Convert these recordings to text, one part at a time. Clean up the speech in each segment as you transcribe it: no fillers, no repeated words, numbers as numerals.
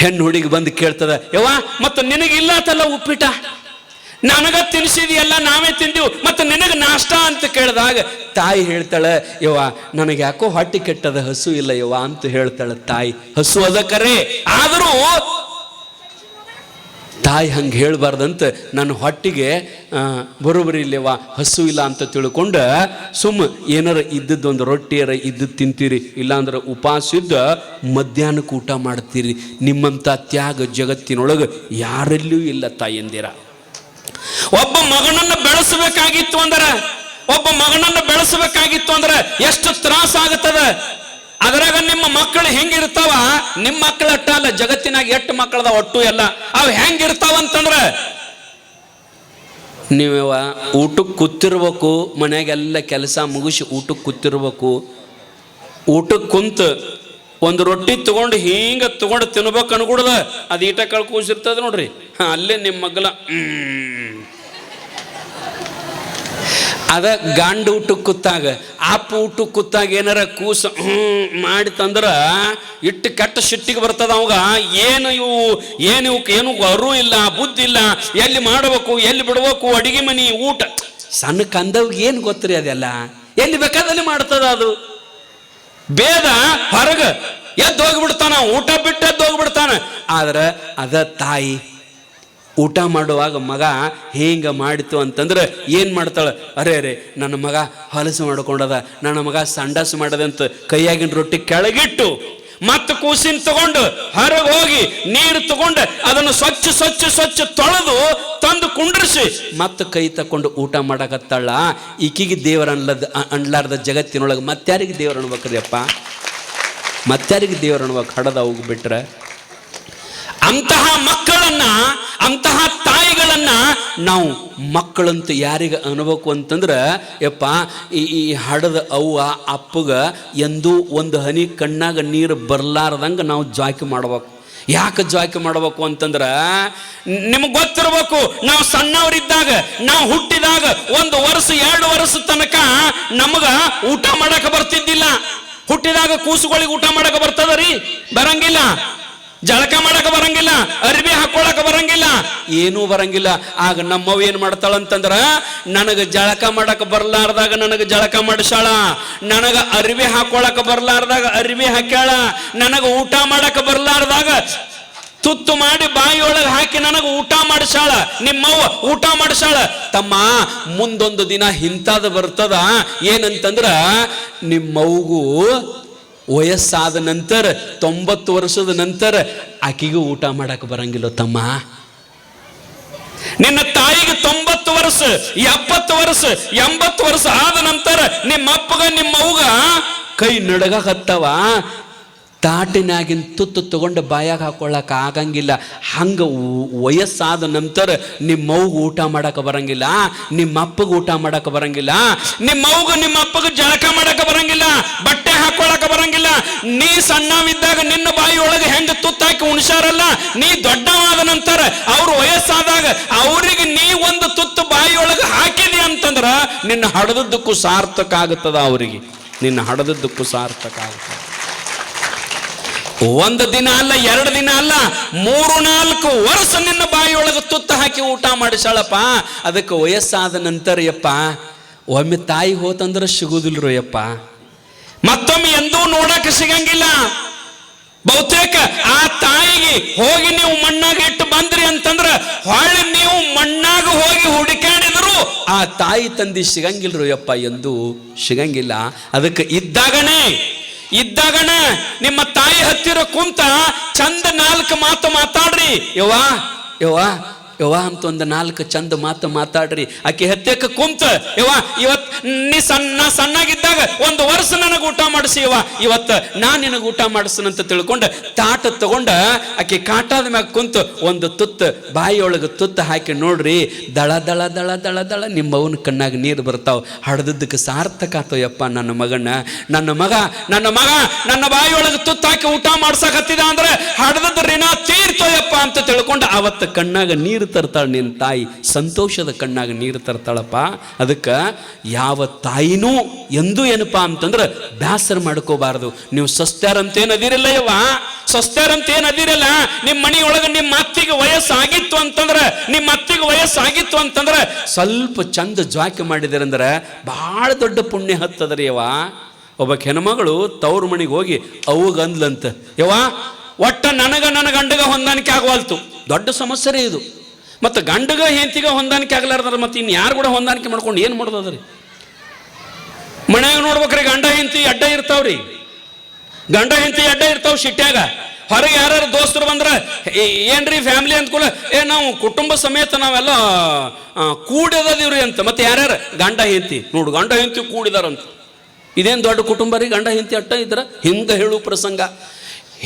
ಹೆಣ್ಣು ಹುಡುಗಿ ಬಂದು ಕೇಳ್ತದ, ಯವ್ವ ಮತ್ತು ನಿನಗಿಲ್ಲತ್ತಲ್ಲ ಉಪ್ಪಿಟ, ನನಗ ತಿನ್ಸಿದೆಯಲ್ಲ ನಾವೇ ತಿಂದೀವು, ಮತ್ತು ನಿನಗೆ ನಾಷ್ಟ ಅಂತ ಕೇಳಿದಾಗ ತಾಯಿ ಹೇಳ್ತಾಳೆ, ಯವ್ವ ನನಗೆ ಯಾಕೋ ಹೊಟ್ಟೆ ಕೆಟ್ಟದ, ಹಸು ಇಲ್ಲ ಯವ್ವ ಅಂತ ಹೇಳ್ತಾಳೆ ತಾಯಿ. ಹಸು ಅದ ಕರೆ, ಆದರೂ ತಾಯಿ ಹಂಗೆ ಹೇಳ್ಬಾರ್ದಂತ ನನ್ನ ಹೊಟ್ಟಿಗೆ ಬರೋಬ್ಬರಿ ಇಲ್ಲವ್ವ, ಹಸು ಇಲ್ಲ ಅಂತ ತಿಳ್ಕೊಂಡು ಸುಮ್ಮ ಏನಾರ ಇದ್ದದ್ದು ಒಂದು ರೊಟ್ಟಿಯಾರ ಇದ್ದದ್ದು ತಿಂತೀರಿ, ಇಲ್ಲಾಂದ್ರೆ ಉಪವಾಸ ಇದ್ದ ಮಧ್ಯಾಹ್ನಕ್ಕೆ ಊಟ ಮಾಡ್ತೀರಿ. ನಿಮ್ಮಂಥ ತ್ಯಾಗ ಜಗತ್ತಿನೊಳಗೆ ಯಾರಲ್ಲೂ ಇಲ್ಲ ತಾಯಂದಿರ. ಒಬ್ಬ ಮಗನನ್ನು ಬೆಳೆಸಬೇಕಾಗಿತ್ತು ಅಂದ್ರೆ ಎಷ್ಟು ತ್ರಾಸ ಆಗುತ್ತದ. ಅದರಾಗ ನಿಮ್ಮ ಮಕ್ಕಳು ಹೆಂಗಿರ್ತಾವ, ನಿಮ್ಮ ಮಕ್ಕಳು ಅಟ್ಟ ಅಲ್ಲ, ಜಗತ್ತಿನಾಗ ಎಷ್ಟು ಮಕ್ಕಳದ ಒಟ್ಟು ಎಲ್ಲ ಅವು ಹೆಂಗಿರ್ತಾವ ಅಂತಂದ್ರ, ನೀವು ಊಟಕ್ಕೆ ಕೂತಿರ್ಬೇಕು, ಮನೆಯಾಗೆಲ್ಲ ಕೆಲಸ ಮುಗಿಸಿ ಊಟಕ್ಕೆ ಕೂತಿರ್ಬೇಕು. ಊಟಕ್ಕೆ ಕುಂತು ಒಂದು ರೊಟ್ಟಿ ತಗೊಂಡು ಹಿಂಗ ತಗೊಂಡು ತಿನ್ಬೇಕು ಅನ್ಕೊಡ್ದ, ಅದು ಈಟ ಕಳ್ಕೂಸಿರ್ತದ ನೋಡ್ರಿ, ಅಲ್ಲೇ ನಿಮ್ಮ ಮಗ್ಲ ಅದ ಗಂಡ ಊಟಕ್ಕೆ ಕೂತಾಗ, ಅಪ್ಪ ಊಟಕ್ಕೆ ಕೂತಾಗ ಏನಾರ ಕೂಸ ಮಾಡಿ ತಂದ್ರ ಇಟ್ಟು ಕೆಟ್ಟ ಸಿಟ್ಟಿಗೆ ಬರ್ತದ ಅವಾಗ. ಏನು ಅರು ಇಲ್ಲ, ಬುದ್ಧಿ ಇಲ್ಲ, ಎಲ್ಲಿ ಮಾಡಬೇಕು ಎಲ್ಲಿ ಬಿಡ್ಬೇಕು, ಅಡಿಗೆ ಮನಿ ಊಟ. ಸಣ್ಣ ಕಂದವ್ಗೆ ಏನು ಗೊತ್ತರಿ, ಅದೆಲ್ಲ ಎಲ್ಲಿ ಬೇಕಾದಲ್ಲಿ ಮಾಡ್ತದ. ಅದು ಬೇದ ಹೊರಗ ಎದ್ದು ಹೋಗ್ಬಿಡ್ತಾನ, ಊಟ ಬಿಟ್ಟು ಎದ್ದು ಹೋಗ್ಬಿಡ್ತಾನ. ಆದ್ರೆ ಅದ ತಾಯಿ ಊಟ ಮಾಡುವಾಗ ಮಗ ಹಿಂಗ ಮಾಡಿತು ಅಂತಂದ್ರೆ ಏನು ಮಾಡ್ತಾಳೆ, ಅರೆ ನನ್ನ ಮಗ ಹೊಲಸು ಮಾಡ್ಕೊಂಡದ, ನನ್ನ ಮಗ ಸಂಡಾಸು ಮಾಡದಂತ ಕೈಯಾಗಿನ ರೊಟ್ಟಿ ಕೆಳಗಿಟ್ಟು ಮತ್ತೆ ಕೂಸಿನ ತಗೊಂಡು ಹೊರಗೆ ಹೋಗಿ ನೀರು ತಗೊಂಡು ಅದನ್ನು ಸ್ವಚ್ಛ ತೊಳೆದು ತಂದು ಕುಂಡ್ರಿಸಿ ಮತ್ತೆ ಕೈ ತಕೊಂಡು ಊಟ ಮಾಡಕತ್ತಾಳ. ಈಕಿಗೆ ದೇವರ ಅನ್ಲಾರ್ದ ಜಗತ್ತಿನೊಳಗೆ ಮತ್ತಾರಿಗೆ ದೇವ್ರ ಅನ್ಬೇಕ್ರಿ ಅಪ್ಪ, ಮತ್ತಾರಿಗೆ ದೇವ್ರ ಅನ್ಬೇಕು ಹಡದ ಹೋಗ್ಬಿಟ್ರೆ. ಅಂತಹ ಮಕ್ಕಳನ್ನ, ಅಂತಹ ತಾಯಿಗಳನ್ನ ನಾವು ಮಕ್ಕಳಂತ ಯಾರಿಗೆ ಅನ್ಬೇಕು ಅಂತಂದ್ರೆ, ಯಪ್ಪ ಈ ಹಡದ ಅವ್ವ ಅಪ್ಪಗ ಎಂದೂ ಒಂದು ಹನಿ ಕಣ್ಣಾಗ ನೀರು ಬರ್ಲಾರ್ದಂಗೆ ನಾವು ಜಾಕಿ ಮಾಡ್ಬೇಕು. ಯಾಕೆ ಜಾಕಿ ಮಾಡ್ಬೇಕು ಅಂತಂದ್ರೆ, ನಿಮಗೆ ಗೊತ್ತಿರ್ಬೇಕು, ನಾವು ಸಣ್ಣವರಿದ್ದಾಗ, ನಾವು ಹುಟ್ಟಿದಾಗ 1 ವರ್ಷ 2 ವರ್ಷ ತನಕ ನಮಗ ಊಟ ಮಾಡಕ ಬರ್ತಿದ್ದಿಲ್ಲ. ಹುಟ್ಟಿದಾಗ ಕೂಸುಗಳಿಗೆ ಊಟ ಮಾಡಕ ಬರ್ತದ ರೀ? ಬರಂಗಿಲ್ಲ. ಜಳಕ ಮಾಡಕ ಬರಂಗಿಲ್ಲ, ಅರಿವಿ ಹಾಕೊಳಕ ಬರಂಗಿಲ್ಲ, ಏನೂ ಬರಂಗಿಲ್ಲ. ಆಗ ನಮ್ಮವ್ ಏನ್ ಮಾಡ್ತಾಳಂತಂದ್ರ, ನನಗೆ ಜಳಕ ಮಾಡಕ ಬರ್ಲಾರ್ದಾಗ ನನಗೆ ಜಳಕ ಮಾಡಿಸಾಳ, ನನಗ ಅರಿವಿ ಹಾಕೊಳಕ ಬರ್ಲಾರ್ದಾಗ ಅರಿವಿ ಹಾಕ್ಯಾಳ, ನನಗ ಊಟ ಮಾಡಕ ಬರ್ಲಾರ್ದಾಗ ತುತ್ತು ಮಾಡಿ ಬಾಯಿಯೊಳಗೆ ಹಾಕಿ ನನಗೆ ಊಟ ಮಾಡಿಸಾಳ, ನಿಮ್ಮವ್ವ ಊಟ ಮಾಡಿಸಾಳ. ತಮ್ಮ ಮುಂದೊಂದು ದಿನ ಇಂಥದ್ದು ಬರ್ತದ, ಏನಂತಂದ್ರ ನಿಮ್ಮವ್ಗೂ ವಯಸ್ಸಾದ ನಂತರ 90 ವರ್ಷದ ನಂತರ ಆಕಿಗೂ ಊಟ ಮಾಡಕ್ಕೆ ಬರಂಗಿಲ್ಲ ತಮ್ಮ. ನಿನ್ನ ತಾಯಿಗೆ 90 ವರ್ಷ 70 ವರ್ಷ 80 ವರ್ಷ ಆದ ನಂತರ ನಿಮ್ಮ ಅಪ್ಪಗ ನಿಮ್ಮವ್ಗ ಕೈ ನಡಗತ್ತವ, ತಾಟಿನಾಗಿನ ತುತ್ತು ತಗೊಂಡು ಬಾಯಾಗ ಹಾಕೊಳ್ಳಕ ಆಗಂಗಿಲ್ಲ. ಹಂಗ ವಯಸ್ಸಾದ ನಂತರ ನಿಮ್ಮವ್ಗ ಊಟ ಮಾಡಕ ಬರಂಗಿಲ್ಲ, ನಿಮ್ಮ ಅಪ್ಪಗ ಊಟ ಮಾಡಕ ಬರಂಗಿಲ್ಲ, ನಿಮ್ಮವ್ಗ ನಿಮ್ಮ ಅಪ್ಪಗ ಜಳಕ ಮಾಡಕ ಬರಂಗಿಲ್ಲ, ಬಟ್ಟೆ ಹಾಕೊಳಕ ಬರಂಗಿಲ್ಲ. ನೀ ಸಣ್ಣವಿದ್ದಾಗ ನಿನ್ನ ಬಾಯಿ ಒಳಗೆ ಹೆಂಗ ತುತ್ತಾಕಿ ಉಣಿಸಾರಲ್ಲ, ನೀ ದೊಡ್ಡವಾದ ನಂತರ ಅವ್ರು ವಯಸ್ಸಾದಾಗ ಅವರಿಗೆ ನೀ ಒಂದು ತುತ್ತು ಬಾಯಿಯೊಳಗೆ ಹಾಕಿದಿ ಅಂತಂದ್ರ ನಿನ್ನ ಹಡದದ್ದಕ್ಕೂ ಸಾರ್ಥಕ ಆಗುತ್ತದ. ಅವರಿಗೆ ನಿನ್ನ ಹಡದದ್ದಕ್ಕೂ ಸಾರ್ಥಕ ಆಗುತ್ತದೆ. 1 ದಿನ ಅಲ್ಲ, 2 ದಿನ ಅಲ್ಲ, 3-4 ವರ್ಷ ನಿನ್ನ ಬಾಯಿಯೊಳಗೆ ತುತ್ತ ಹಾಕಿ ಊಟ ಮಾಡಿಸಾಳಪ್ಪ. ಅದಕ್ಕೆ ವಯಸ್ಸಾದ ನಂತರ ಯಪ್ಪ ಒಮ್ಮೆ ತಾಯಿ ಹೋತಂದ್ರೆ ಸಿಗುದಿಲ್ರು ಯಪ್ಪ, ಮತ್ತೊಮ್ಮೆ ಎಂದೂ ನೋಡಕ್ಕೆ ಸಿಗಂಗಿಲ್ಲ. ಬಹುತೇಕ ಆ ತಾಯಿಗೆ ಹೋಗಿ ನೀವು ಮಣ್ಣಾಗ ಇಟ್ಟು ಬಂದ್ರಿ ಅಂತಂದ್ರೆ ಹೊಳ್ಳಿ ನೀವು ಮಣ್ಣಾಗ ಹೋಗಿ ಹುಡುಕಾಡಿದ್ರು ಆ ತಾಯಿ ತಂದಿ ಸಿಗಂಗಿಲ್ರು ಯಪ್ಪ, ಎಂದೂ ಸಿಗಂಗಿಲ್ಲ. ಅದಕ್ಕೆ ಇದ್ದಾಗಣ ನಿಮ್ಮ ತಾಯಿ ಹತ್ತಿರ ಕುಂತ ಚಂದ 4 ಮಾತು ಮಾತಾಡ್ರಿ. ಯವ್ವ ಅಂತ ಒಂದು 4 ಚಂದ ಮಾತು ಮಾತಾಡ್ರಿ. ಆಕೆ ಹತ್ತಕ್ಕೆ ಕುಂತ, ಯವ್ವ ಇವತ್ತು ನೀ ಸಣ್ಣಾಗಿದ್ದಾಗ 1 ವರ್ಷ ನನಗೆ ಊಟ ಮಾಡಿಸಿ ಯವ್ವ, ಇವತ್ತು ನಾನು ನಿನಗೆ ಊಟ ಮಾಡಿಸನಂತ ತಿಳ್ಕೊಂಡು ತಾಟ ತಗೊಂಡ ಆಕೆ ಕಾಟಾದ ಮ್ಯಾಗ ಕುಂತು ಒಂದು ತುತ್ತು ಬಾಯಿಯೊಳಗೆ ತುತ್ತು ಹಾಕಿ ನೋಡ್ರಿ, ದಳ ದಳ ದಳ ದಳ ದಳ ನಿಮ್ಮ ಅವನ ಕಣ್ಣಾಗ ನೀರು ಬರ್ತಾವ. ಹಡ್ದದ್ದಕ್ಕೆ ಸಾರ್ಥಕ ಆತೋಯಪ್ಪ ನನ್ನ ಮಗ ನನ್ನ ಬಾಯಿಯೊಳಗೆ ತುತ್ತು ಹಾಕಿ ಊಟ ಮಾಡ್ಸಕತ್ತಿದ ಅಂದ್ರೆ ಹಡ್ದದ ಋಣ ತೀರ್ತೋಯಪ್ಪ ಅಂತ ತಿಳ್ಕೊಂಡು ಅವತ್ತು ಕಣ್ಣಾಗ ನೀರು ತರ್ತಾಳೆ ನಿನ್ನ ತಾಯಿ, ಸಂತೋಷದ ಕಣ್ಣಾಗ ನೀರು ತರ್ತಾಳಪ್ಪ. ಅದಕ್ಕೆ ಯಾವ ತಾಯಿನೂ ಎಂದೂ ಏನಪ್ಪ ಅಂತಂದ್ರೆ ಬೇಸರ ಮಾಡ್ಕೋಬಾರ್ದು. ನೀವು ಸಸ್ತ್ಯಾರಂತೇನು ಅದಿರಲ್ಲ ಯವ್ವ, ಸಸ್ತ್ಯಾರಂತೇನು ಅದಿರಲ್ಲ. ನಿಮ್ಮ ಮನೆಯೊಳಗೆ ನಿಮ್ಮ ಅತ್ತಿಗೆ ವಯಸ್ಸಾಗಿತ್ತು ಅಂತಂದ್ರೆ ಸ್ವಲ್ಪ ಚಂದ ಜ್ವಾಕೆ ಮಾಡಿದಾರಂದ್ರೆ ಬಹಳ ದೊಡ್ಡ ಪುಣ್ಯ ಹತ್ತದ್ರಿ ಯವ್ವ. ಒಬ್ಬ ಹೆಣ್ಮಗಳು ತವ್ರ ಮನೆಗೆ ಹೋಗಿ ಅವಗಂದ್ಲಂತ, ಯವ್ವ ಒಟ್ಟ ನನ್ನ ಗಂಡಗ ಹೊಂದಾಣಿಕೆ ಆಗವಲ್ತು. ದೊಡ್ಡ ಸಮಸ್ಯೆ ಇದು. ಮತ್ತು ಗಂಡಗ ಹೆಂಡತಿಗ ಹೊಂದಾಣಿಕೆ ಆಗ್ಲಾರ್ದಾರ ಮತ್ತೆ ಇನ್ನು ಯಾರು ಕೂಡ ಹೊಂದಾಣಿಕೆ ಮಾಡ್ಕೊಂಡು ಏನು ಮಾಡೋದದ್ರಿ? ಮನ್ಯಾಗ ನೋಡ್ಬೇಕ್ರಿ ಗಂಡ ಹೆಂಡತಿ ಅಡ್ಡ ಇರ್ತಾವ್ರಿ, ಗಂಡ ಹೆಂಡತಿ ಅಡ್ಡ ಇರ್ತಾವ ಸಿಟ್ಯಾಗ. ಹೊರಗೆ ಯಾರು ದೋಸ್ತರು ಬಂದ್ರೆ ಏನ್ರಿ ಫ್ಯಾಮಿಲಿ ಅಂದ್ಕೂಲ ನಾವು ಕುಟುಂಬ ಸಮೇತ ನಾವೆಲ್ಲ ಕೂಡಿದೀವ್ರಿ ಅಂತ. ಮತ್ತೆ ಯಾರ್ಯಾರು ಗಂಡ ಹೆಂಡತಿ ನೋಡು, ಗಂಡ ಹೆಂಡತಿ ಕೂಡಿದಾರಂತ. ಇದೇನು ದೊಡ್ಡ ಕುಟುಂಬ ರೀ, ಗಂಡ ಹೆಂಡತಿ ಅಟ್ಟ ಇದ್ರ ಹಿಂಗೆ ಹೇಳು ಪ್ರಸಂಗ.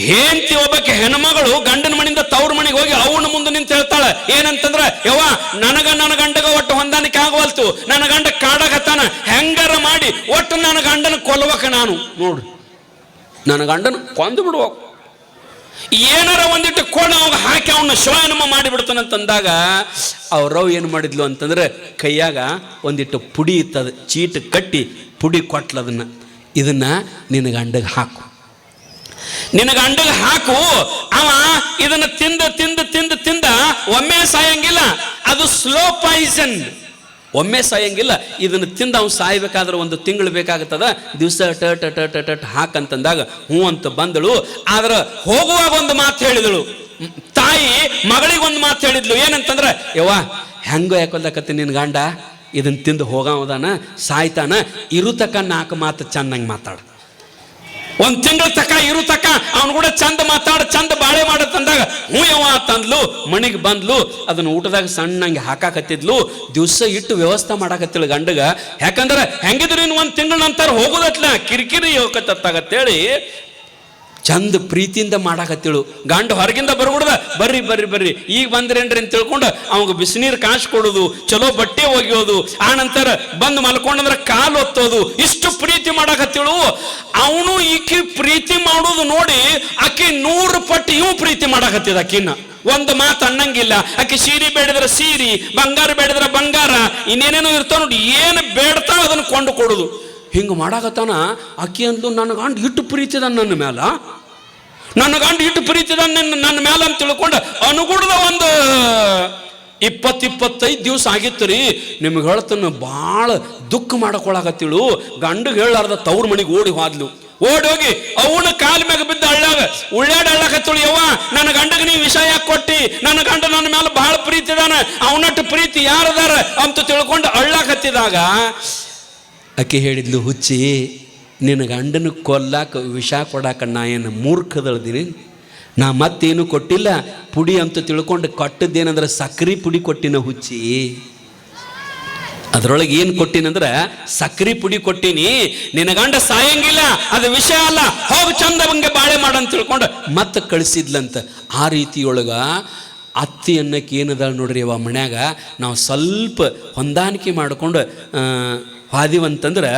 ಹೆಂಡತಿ ಒಬ್ಬಕ್ಕೆ ಹೆಣ್ಮಗಳು ಗಂಡನ ಮನೆಯಿಂದ ತವ್ರ ಮನೆಗೆ ಹೋಗಿ ಅವನ ಮುಂದೆ ನಿಂತು ಹೇಳ್ತಾಳೆ ಏನಂತಂದ್ರೆ, ಯವ್ವ ನನ್ನ ಗಂಡಗ ಒಟ್ಟು ಹೊಂದಾಣಿಕೆ ಆಗವಲ್ತು, ನನ್ನ ಗಂಡ ಕಾಡಕತ್ತಾನ, ಹೆಂಗಾರ ಮಾಡಿ ಒಟ್ಟು ನನ್ನ ಗಂಡನ ಕೊಲ್ವಕ ನಾನು. ನೋಡ್ರಿ, ನನ್ನ ಗಂಡನ ಕೊಂದು ಬಿಡ್ಬೇಕು, ಏನಾರ ಒಂದಿಟ್ಟು ಕೋಣ ಅವಾಗ ಹಾಕಿ ಅವನ್ನ ಶಿವಾಯನಮ ಮಾಡಿಬಿಡ್ತಾನಂತಂದಾಗ ಅವ್ರವ್ ಏನು ಮಾಡಿದ್ಲು ಅಂತಂದ್ರೆ ಕೈಯಾಗ ಒಂದಿಟ್ಟು ಪುಡಿ ಇತ್ತದ, ಚೀಟ್ ಕಟ್ಟಿ ಪುಡಿ ಕೊಟ್ಲದನ್ನ, ಇದನ್ನ ನಿನ್ನ ಗಂಡಗೆ ಹಾಕು, ನಿನ್ನ ಗಂಡಗೆ ಹಾಕು. ಅವ ಇದನ್ನ ತಿಂದ ತಿಂದ ತಿಂದ ತಿಂದ ಒಮ್ಮೆ ಸಾಯಂಗಿಲ್ಲ, ಅದು ಸ್ಲೋ ಪಾಯ್ಸನ್, ಒಮ್ಮೆ ಸಾಯಂಗಿಲ್ಲ. ಇದನ್ನು ತಿಂದ ಅವ್ನು ಸಾಯ್ಬೇಕಾದ್ರೆ 1 ತಿಂಗಳು ಬೇಕಾಗುತ್ತದ. ದಿವಸ ಟ ಹಾಕಂತಂದಾಗ ಹ್ಞೂ ಅಂತ ಬಂದಳು. ಆದ್ರೆ ಹೋಗುವಾಗ ಒಂದು ಮಾತು ಹೇಳಿದಳು ತಾಯಿ, ಮಗಳಿಗೊಂದು ಮಾತು ಹೇಳಿದ್ಲು ಏನಂತಂದ್ರೆ, ಯವ್ವ ಹೆಂಗೋ ಯಾಕೊಲ್ದಕತ್ತಿ ನಿನ್ನ ಗಂಡ ಇದನ್ನು ತಿಂದು ಹೋಗವದಾನ, ಸಾಯ್ತಾನ, ಇರುತಕ್ಕ 4 ಮಾತು ಚೆನ್ನಾಗಿ ಮಾತಾಡ, 1 ತಿಂಗಳ ತಕ ಇರು ತಕ ಅವನು ಕೂಡ ಚಂದ ಮಾತಾಡ, ಚಂದ ಬಾಳೆ ಮಾಡತ್ತಂದಾಗ ಹ್ಞೂ ಯವ್ವ ತಂದ್ಲು. ಮನೆಗೆ ಬಂದ್ಲು, ಅದನ್ನ ಊಟದಾಗ ಸಣ್ಣಂಗೆ ಹಾಕಾಕತ್ತಿದ್ಲು. ದಿವಸ ಇಟ್ಟು ವ್ಯವಸ್ಥೆ ಮಾಡಾಕತ್ತಿಳು ಗಂಡಗ. ಯಾಕಂದ್ರೆ ಹೆಂಗಿದ್ರು ಇನ್ನು 1 ತಿಂಗಳ ನಂತರ ಹೋಗೋದಟ್ಲ ಕಿರಿಕಿರಿ ಹೋಗತ್ತತ್ತಾಗತ್ತೇಳಿ ಚಂದ ಪ್ರೀತಿಯಿಂದ ಮಾಡಾಕತ್ತಿಳು. ಗಂಡ ಹೊರಗಿಂದ ಬರ್ಬಿಡ್ದ, ಬರ್ರಿ ಬರ್ರಿ ಬರ್ರಿ ಈಗ ಬಂದ್ರೇನ್ರಿ ಅಂತ ತಿಳ್ಕೊಂಡು ಅವಾಗ ಬಿಸಿನೀರು ಕಾಸು ಕೊಡೋದು, ಚಲೋ ಬಟ್ಟೆ ಒಗೆಯೋದು, ಆ ನಂತರ ಬಂದು ಮಲ್ಕೊಂಡ್ರೆ ಕಾಲು ಒತ್ತೋದು, ಇಷ್ಟು ಪ್ರೀತಿ ಮಾಡಾಕತ್ತಿಳು. ಅವನು ಈಕಿ ಪ್ರೀತಿ ಮಾಡೋದು ನೋಡಿ ಆಕಿ 100 ಪಟ್ಟು ಇವು ಪ್ರೀತಿ ಮಾಡಾಕತ್ತಿದ. ಆಕಿನ ಒಂದು ಮಾತು ಅನ್ನಂಗಿಲ್ಲ. ಆಕಿ ಸೀರೆ ಬೇಡಿದ್ರೆ ಸೀರೆ, ಬಂಗಾರ ಬೇಡಿದ್ರೆ ಬಂಗಾರ, ಇನ್ನೇನೇನೋ ಇರ್ತಾವ ನೋಡಿ, ಏನು ಬೇಡ್ತಾವ ಅದನ್ನು ಕೊಂಡು ಕೊಡುದು. ಹಿಂಗೆ ಮಾಡಾಕತ್ತಾನ. ಆಕಿ ಅಂದ್ಲು, ನನ್ನ ಗಂಡ ಇಟ್ಟು ಪ್ರೀತಿದ ನನ್ನ ಮ್ಯಾಲ, ನನ್ನ ಗಂಡ ಇಟ್ಟು ಪ್ರೀತಿದ ನನ್ನ ಮ್ಯಾಲ ಅಂತ ತಿಳ್ಕೊಂಡು ಅನುಗುಣದ ಒಂದು 20-25 ದಿವಸ ಆಗಿತ್ತು ರೀ. ನಿಮ್ಗೆ ಹೇಳ್ತಾನ ಭಾಳ ದುಃಖ ಮಾಡಕೊಳಕತ್ತಿಳು. ಗಂಡಗೆ ಹೇಳಾರ್ದ ತವ್ರ ಮನೆಗೆ ಓಡಿ ಹೋದ್ಲು. ಓಡೋಗಿ ಅವನ ಕಾಲ ಮ್ಯಾಗ ಬಿದ್ದ ಹಳ್ಳಾಗ ಉಳ್ಳಾಡಳ್ಳಕತ್ತಳು. ಯವ್ವ ನನ್ನ ಗಂಡಗೆ ನೀವು ವಿಷಯ ಯಾಕೆ ಕೊಟ್ಟಿ, ನನ್ನ ಗಂಡ ನನ್ನ ಮೇಲೆ ಬಹಳ ಪ್ರೀತಿ ಇದಾನ, ಅವನಟ್ಟು ಪ್ರೀತಿ ಯಾರದಾರ ಅಂತ ತಿಳ್ಕೊಂಡು ಅಳ್ಳಾಕತ್ತಿದಾಗ ಆಕೆ ಹೇಳಿದ್ಲು, ಹುಚ್ಚಿ ನಿನ್ನ ಗಂಡನ ಕೊಲ್ಲಾಕ ವಿಷ ಕೊಡಾಕ ನಾ ಏನು ಮೂರ್ಖದಳ್ದೀನಿ, ನಾ ಮತ್ತೇನು ಕೊಟ್ಟಿಲ್ಲ, ಪುಡಿ ಅಂತ ತಿಳ್ಕೊಂಡು ಕೊಟ್ಟದ್ದೇನಂದ್ರೆ ಸಕ್ರೆ ಪುಡಿ ಕೊಟ್ಟಿನ ಹುಚ್ಚಿ. ಅದರೊಳಗೆ ಏನು ಕೊಟ್ಟಿನಂದ್ರೆ ಸಕ್ರೆ ಪುಡಿ ಕೊಟ್ಟಿನಿ, ನಿನ್ನ ಗಂಡ ಸಾಯಂಗಿಲ್ಲ, ಅದು ವಿಷಯ ಅಲ್ಲ, ಹೋಗಿ ಚಂದ ಬಂಗೆ ಬಾಳೆ ಮಾಡಂತ ತಿಳ್ಕೊಂಡು ಮತ್ತೆ ಕಳಿಸಿದ್ಲಂತ. ಆ ರೀತಿಯೊಳಗ ಅತ್ತಿ ಅನ್ನಕ್ಕೆ ಏನದ ನೋಡ್ರಿ ಅವ ಮನ್ಯಾಗ ನಾವು ಸ್ವಲ್ಪ ಹೊಂದಾಣಿಕೆ ಮಾಡ್ಕೊಂಡು ಹಾದಿವಂತಂದ್ರೆ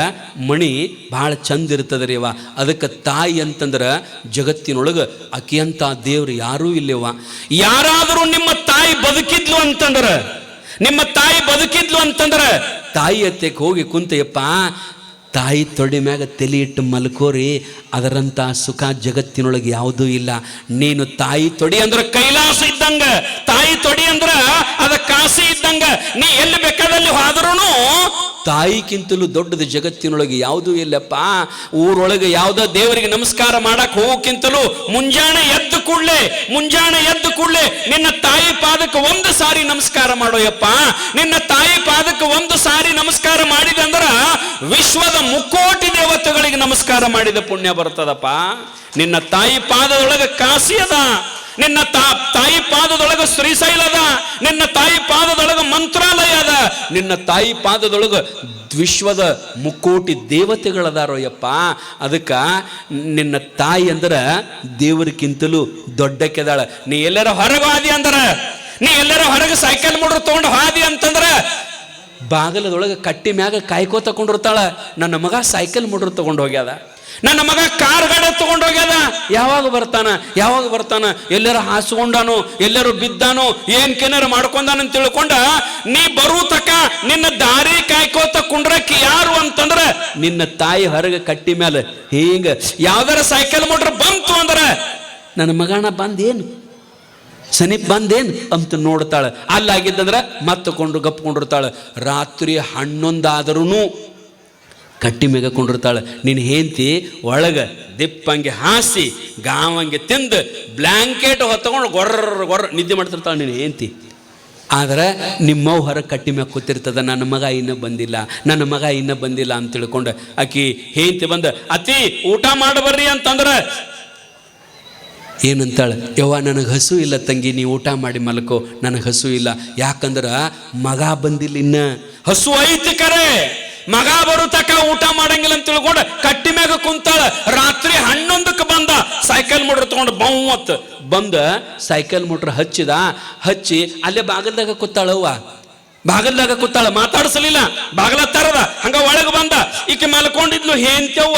ಮಣಿ ಭಾಳ ಚಂದ ಇರ್ತದೆ ರೀ ಅವ. ಅದಕ್ಕೆ ತಾಯಿ ಅಂತಂದ್ರೆ ಜಗತ್ತಿನೊಳಗೆ ಅಕಿಯಂತ ದೇವ್ರು ಯಾರೂ ಇಲ್ಲವ. ಯಾರಾದರೂ ನಿಮ್ಮ ತಾಯಿ ಬದುಕಿದ್ಲು ಅಂತಂದ್ರೆ, ನಿಮ್ಮ ತಾಯಿ ಬದುಕಿದ್ಲು ಅಂತಂದ್ರೆ ತಾಯಿ ಹತ್ತೆಗೆ ಹೋಗಿ ಕುಂತೆಯಪ್ಪ, ತಾಯಿ ತೊಡೆ ಮ್ಯಾಗ ತಲೆ ಇಟ್ಟು ಮಲ್ಕೋರಿ, ಅದರಂಥ ಸುಖ ಜಗತ್ತಿನೊಳಗೆ ಯಾವುದೂ ಇಲ್ಲ. ನೀನು ತಾಯಿ ತೊಡಿ ಅಂದ್ರೆ ಕೈಲಾಸ ಇದ್ದಂಗ, ತಾಯಿ ತೊಡಿ ಅಂದ್ರೆ ಅದ ಕಾಸಿ ಇದ್ದಂಗ. ನೀ ಎಲ್ಲಿ ಬೇಕಾದಲ್ಲಿ ಹೋದ್ರೂ ತಾಯಿಗಿಂತಲೂ ದೊಡ್ಡದು ಜಗತ್ತಿನೊಳಗೆ ಯಾವುದೂ ಇಲ್ಲಪ್ಪ. ಊರೊಳಗೆ ಯಾವುದೋ ದೇವರಿಗೆ ನಮಸ್ಕಾರ ಮಾಡಕ್ ಹೋಗೋಕ್ಕಿಂತಲೂ ಮುಂಜಾನೆ ಎದ್ದು ಕೂಡ್ಲೆ ನಿನ್ನ ತಾಯಿ ಪಾದಕ್ಕೆ 1 ಸಾರಿ ನಮಸ್ಕಾರ ಮಾಡೋಯಪ್ಪ. ನಿನ್ನ ತಾಯಿ ಪಾದಕ್ಕೆ 1 ಸಾರಿ ನಮಸ್ಕಾರ ಮಾಡಿದೆ ಅಂದ್ರ ವಿಶ್ವದ 3,000,000 ದೇವತೆಗಳಿಗೆ ನಮಸ್ಕಾರ ಮಾಡಿದ ಪುಣ್ಯ ಬರ್ತದಪ್ಪ. ನಿನ್ನ ತಾಯಿ ಪಾದದೊಳಗೆ ಕಾಸಿ ಅದ, ನಿನ್ನ ತಾಯಿ ಪಾದದೊಳಗ ಶ್ರೀಶೈಲ ಅದ, ನಿನ್ನ ತಾಯಿ ಪಾದದೊಳಗ ಮಂತ್ರಾಲಯ ಅದ, ನಿನ್ನ ತಾಯಿ ಪಾದದೊಳಗ ವಿಶ್ವದ 3,000,000 ದೇವತೆಗಳದಾರೋಯಪ್ಪ. ಅದಕ್ಕೆ ನಿನ್ನ ತಾಯಿ ಅಂದ್ರೆ ದೇವರಿಗಿಂತಲೂ ದೊಡ್ಡ ಕೆದಾಳ. ನೀ ಎಲ್ಲರ ಹೊರಗೆ ಹಾದಿ ಅಂದ್ರೆ, ನೀ ಎಲ್ಲರ ಹೊರಗೆ ಸೈಕಲ್ ಮೋಟ್ರ್ ತಗೊಂಡು ಹಾದಿ ಅಂತಂದ್ರೆ ಬಾಗಲದೊಳಗೆ ಕಟ್ಟಿ ಮ್ಯಾಗ ಕಾಯ್ಕೋ ತಗೊಂಡಿರ್ತಾಳ. ನನ್ನ ಮಗ ಸೈಕಲ್ ಮೋಟ್ರ್ ತಗೊಂಡು ಹೋಗ್ಯಾದ, ನನ್ನ ಮಗ ಕಾರ್ ಗಾಡಿ ತಗೊಂಡೋಗ್ಯದ, ಯಾವಾಗ ಬರ್ತಾನ, ಎಲ್ಲರೂ ಹಾಸ್ಕೊಂಡಾನು, ಎಲ್ಲರೂ ಬಿದ್ದಾನು, ಏನ್ಕೇನಾರ ಮಾಡ್ಕೊಂಡಾನಂತ ತಿಳ್ಕೊಂಡ ನೀ ಬರು ತಕ ನಿನ್ನ ದಾರಿ ಕಾಯ್ಕೋತ ಕುಂಡ್ರಕ್ಕೆ ಯಾರು ಅಂತಂದ್ರ ನಿನ್ನ ತಾಯಿ ಹೊರಗೆ ಕಟ್ಟಿ ಮೇಲೆ ಹಿಂಗ ಯಾವ್ದಾರ ಸೈಕಲ್ ಮೋಟ್ರ್ ಬಂತು ಅಂದ್ರ ನನ್ನ ಮಗನ ಬಂದೇನು ಸನೀಪ್ ಬಂದೇನು ಅಂತ ನೋಡ್ತಾಳ. ಅಲ್ಲಾಗಿದ್ದಂದ್ರ ಮತ್ತೆ ಗಪ್ಕೊಂಡಿರ್ತಾಳ. ರಾತ್ರಿ 11 ಆದ್ರೂ ಕಟ್ಟಿ ಮೇಗ ಕೊಂಡಿರ್ತಾಳೆ. ನಿನ್ನ ಹೆಂಡತಿ ಒಳಗೆ ದಿಪ್ಪಂಗೆ ಹಾಸಿ ಗಾವಂಗೆ ತಿಂದು ಬ್ಲ್ಯಾಂಕೆಟ್ ಹೊತ್ಕೊಂಡು ಗೊರ್ರ ನಿದ್ದೆ ಮಾಡ್ತಿರ್ತಾಳೆ ನಿನ್ನ ಹೆಂಡತಿ. ಆದರೆ ನಿಮ್ಮವ್ ಹೊರಗೆ ಕಟ್ಟಿ ಮ್ಯಾಗ ಕೂತಿರ್ತದ, ನನ್ನ ಮಗ ಇನ್ನೂ ಬಂದಿಲ್ಲ ಅಂತ ತಿಳ್ಕೊಂಡು ಆಕಿ ಹೆಂಡತಿ ಬಂದು ಅತಿ ಊಟ ಮಾಡಬರ್ರಿ ಅಂತಂದ್ರೆ ಏನಂತಾಳೆ, ಯವ್ವ ನನಗೆ ಹಸು ಇಲ್ಲ ತಂಗಿ, ನೀವು ಊಟ ಮಾಡಿ ಮಲ್ಕೋ, ನನಗೆ ಹಸು ಇಲ್ಲ. ಯಾಕಂದ್ರೆ ಮಗ ಬಂದಿಲ್ಲ, ಇನ್ನ ಹಸು ಐತಿ ಕರೆ, ಮಗ ಬರು ತಕ ಊಟ ಮಾಡಂಗಿಲ್ಲ ಅಂತ ತಿಳ್ಕೊಂಡು ಕಟ್ಟಿ ಮ್ಯಾಗ ಕುಂತಾಳ. ರಾತ್ರಿ 11ಕ್ಕೆ ಬಂದ ಸೈಕಲ್ ಮೋಟ್ರ್ ತಗೊಂಡು ಬೌವತ್ ಬಂದ ಸೈಕಲ್ ಮೋಟ್ರ್ ಹಚ್ಚಿ ಅಲ್ಲೇ ಬಾಗಲ್ದಾಗ ಕೂತಾಳ, ಮಾತಾಡಿಸಲಿಲ್ಲ, ಬಾಗಲ ತರದ ಹಂಗ ಒಳಗೆ ಬಂದ. ಈಕೆ ಮಲ್ಕೊಂಡಿದ್ಲು ಹೆಂತವ್ವ,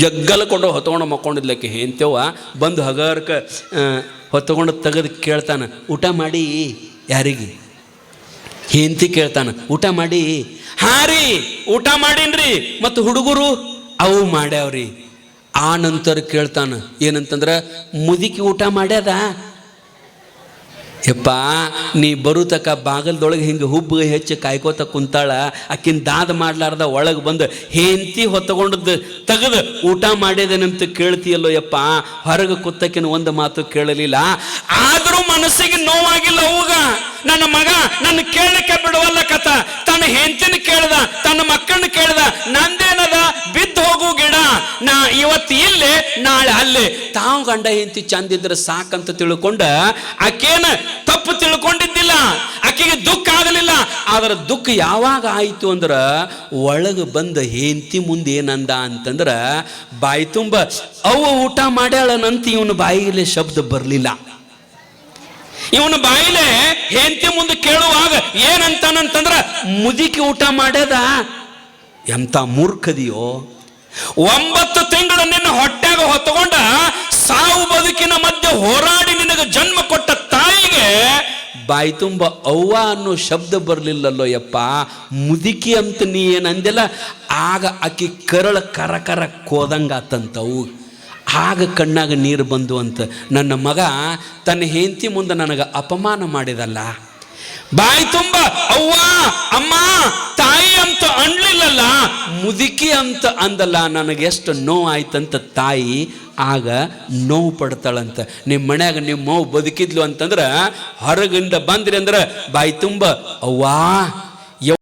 ಜಗ್ಗಲ್ಕೊಂಡು ಹೊತ್ಕೊಂಡು ಮಕ್ಕೊಂಡಿದ್ಲಕ್ಕೆ ಹೆಂತವ್ವ. ಬಂದು ಹಗರ್ಕ ಹೊತ್ಕೊಂಡು ತೆಗೆದು ಕೇಳ್ತಾನ, ಊಟ ಮಾಡಿ ಯಾರಿಗೆ? ಹೆಂಡತಿ ಕೇಳ್ತಾನ, ಊಟ ಮಾಡಿ? ಹಾಂ ರೀ ಊಟ ಮಾಡೀನ್ರಿ. ಮತ್ತು ಹುಡುಗರು ಅವು ಮಾಡ್ಯಾವ್ರಿ. ಆ ನಂತರ ಕೇಳ್ತಾನ ಏನಂತಂದ್ರೆ, ಮುದುಕಿ ಊಟ ಮಾಡ್ಯದ? ಯಪ್ಪ ನೀ ಬರುತಕ ಬಾಗಲ್ದೊಳಗೆ ಹಿಂಗೆ ಹುಬ್ಬು ಹೆಚ್ಚು ಕಾಯ್ಕೋತ ಕುಂತಾಳ. ಆಕಿನ ದಾದ ಮಾಡ್ಲಾರ್ದ ಒಳಗೆ ಬಂದು ಹೆಂಡತಿ ಹೊತ್ತಗೊಂಡದ್ದು ತೆಗೆದು ಊಟ ಮಾಡ್ಯದೇನಂತ ಕೇಳ್ತೀಯಲ್ಲೋ ಯಪ್ಪ. ಹೊರಗೆ ಕುತ್ತಕಿನ ಒಂದು ಮಾತು ಕೇಳಲಿಲ್ಲ. ಆದರೂ ಮನಸ್ಸಿಗೆ ನೋವಾಗಿಲ್ಲ ಅವಾಗ. ನನ್ನ ಮಗ ನನ್ನ ಕೇಳಕ್ಕೆ ಬಿಡುವಲ್ಲ ಕಥ. ತನ್ನ ಹೆಂಡತಿನ ಕೇಳ್ದ, ತನ್ನ ಮಕ್ಕಳನ್ನ ಕೇಳ್ದ, ನಂದೇನದ ಬಿದ್ದು ಹೋಗು ಗಿಡ, ನಾ ಇವತ್ತು ಇಲ್ಲೇ ನಾಳೆ ಅಲ್ಲೇ. ತಾವು ಗಂಡ ಹೆಂಡತಿ ಚಂದಿದ್ರೆ ಸಾಕಂತ ತಿಳ್ಕೊಂಡ ಆಕೇನ ತಪ್ಪು ತಿಳ್ಕೊಂಡಿದ್ದಿಲ್ಲ, ಆಕೆಗೆ ದುಃಖ ಆಗಲಿಲ್ಲ. ಆದ್ರೆ ದುಃಖ ಯಾವಾಗ ಆಯಿತು ಅಂದ್ರೆ ಒಳಗೆ ಬಂದ ಹೆಂಡತಿ ಮುಂದೆ ಏನಂದ ಅಂತಂದ್ರ, ಬಾಯಿ ತುಂಬ ಅವು ಊಟ ಮಾಡ್ಯಾಳನಂತ ಇವನು ಬಾಯಿಲೆ ಶಬ್ದ ಬರಲಿಲ್ಲ. ಇವನು ಬಾಯಿಲೆ ಹೆಂಡತಿ ಮುಂದೆ ಕೇಳುವಾಗ ಏನಂತಾನಂತಂದ್ರ, ಮುದುಕಿ ಊಟ ಮಾಡ್ಯದ? ಎಂತ ಮೂರ್ಖದಿಯೋ, 9 ತಿಂಗಳು ನಿನ್ನ ಹೊಟ್ಟ್ಯಾಗ ಹೊತ್ತಕೊಂಡ ಸಾವು ಬದುಕಿನ ಮಧ್ಯೆ ಹೋರಾಡಿ ನಿನಗೆ ಜನ್ಮ ಕೊಟ್ಟ ತಾಯಿಗೆ ಬಾಯಿ ತುಂಬ ಅವ್ವ ಅನ್ನೋ ಶಬ್ದ ಬರಲಿಲ್ಲಲ್ಲೋ ಯಪ್ಪ. ಮುದುಕಿ ಅಂತ ನೀ ಏನಂದೆಲ್ಲ, ಆಗ ಆಕಿ ಕರಳ ಕರ ಕೋದಂಗಾತಂತವು. ಆಗ ಕಣ್ಣಾಗ ನೀರು ಬಂದು ಅಂತ. ನನ್ನ ಮಗ ತನ್ನ ಹೆಂಡತಿ ಮುಂದೆ ನನಗೆ ಅಪಮಾನ ಮಾಡಿದಲ್ಲ, ಬಾಯಿ ತುಂಬ ಅವ್ವ ಅಮ್ಮ ತಾಯಿ ಅಂತ ಅನ್ಲಿಲ್ಲಲ್ಲ, ಮುದುಕಿ ಅಂತ ಅಂದಲ್ಲ, ನನಗೆಷ್ಟು ನೋವು ಆಯ್ತಂತ ತಾಯಿ ಆಗ ನೋವು ಪಡ್ತಾಳಂತ. ನಿಮ್ಮ ಮನ್ಯಾಗ ನಿಮ್ಮ ನೋವು ಬದುಕಿದ್ಲು ಅಂತಂದ್ರೆ ಹೊರಗಿಂದ ಬಂದ್ರಿ ಅಂದ್ರೆ ಬಾಯಿ ತುಂಬ ಅವ್ವಾ